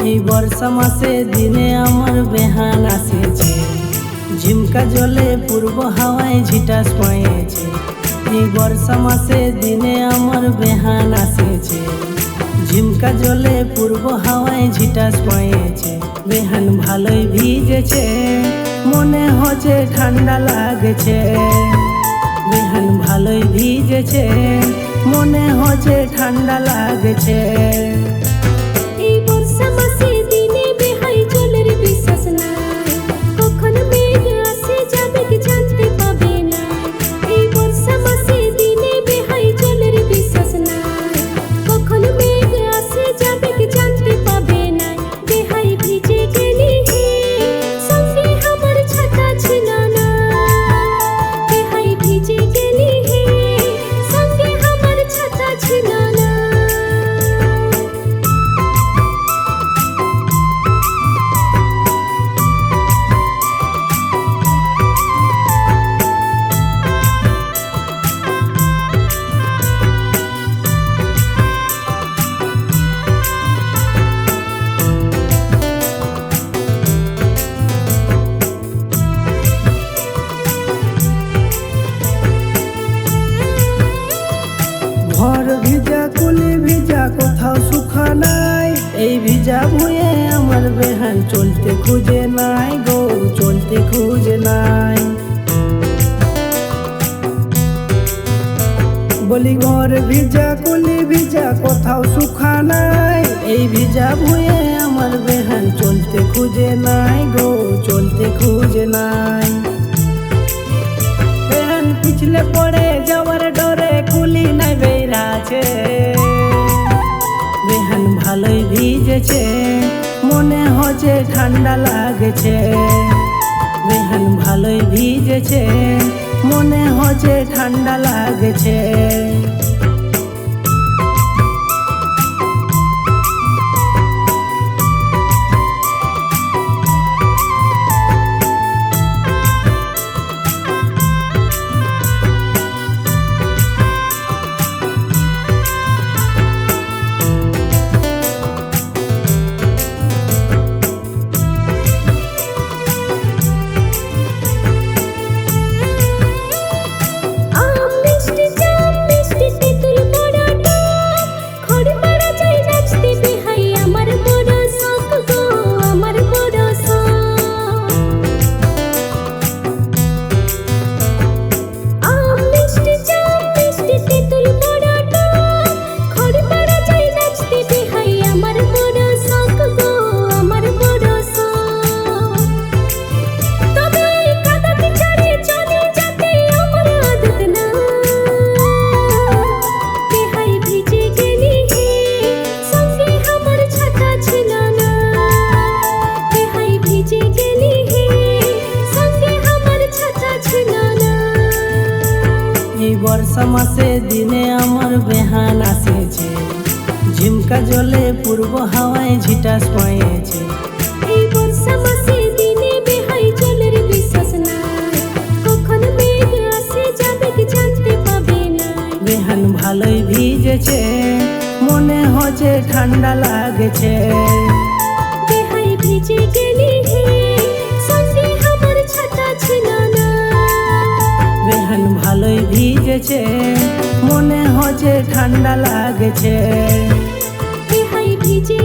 এই বর্ষা মাসে দিনে আমার বেহান আসেছে, ঝিমকা জলে পূর্ব হাওয়ায় ঝিটাস পায়েছে। এই বর্ষা মাসে দিনে আমার বেহান আসেছে, ঝিমকা জলে পূর্ব হাওয়ায় ঝিটাস পায়েছে। বেহান ভালোই ভিজেছে, মনে হচ্ছে ঠান্ডা লাগছে। বেহান ভালোই ভিজেছে, মনে হচ্ছে ঠান্ডা লাগছে। ঘর ভিজা কুলি ভিজা কোথাও সুখা নাই, এই ভিজা ভুঁয়ে আমার বেহান চলতে খুঁজে নাই গো, চলতে খুঁজে নাই। বলি ঘর ভিজা কুলি ভিজা কোথাও সুখা নাই, এই ভিজা ভুঁয়ে আমার বেহান চলতে খুঁজে নাই গো, চলতে খুঁজে নাই। বেহান পিছলে পড়ে যাওয়ার ডরে কুলি নাই বেরাছে। বেহান ভালোই ভিজেছে, মনে হচ্ছে ঠান্ডা লাগছে। বেহান ভালোই ভিজেছে, মনে হচ্ছে ঠান্ডা লাগছে। এই বর্ষা মাসে দিনে আমার বেহান আসেছে, ঝিমকা জলে পূর্ব হাওয়ায় ঝিটাস পায়েছে। এই বর্ষা মাসে দিনে বেহাই জলের বিশ্বাস নাই, কখন মেঘ আসে যাবে কি জানতে পাবে না। বেহান ভালোই ভিজেছে, মনে হচ্ছে ঠান্ডা লাগছে। বেহাই ভিজে গেলি হে, সঙ্গে আমার ছাতা ছিল না। বেহান ভালোই ভিজেছে, মনে হচ্ছে ঠান্ডা লাগছে। বেহাই ভিজে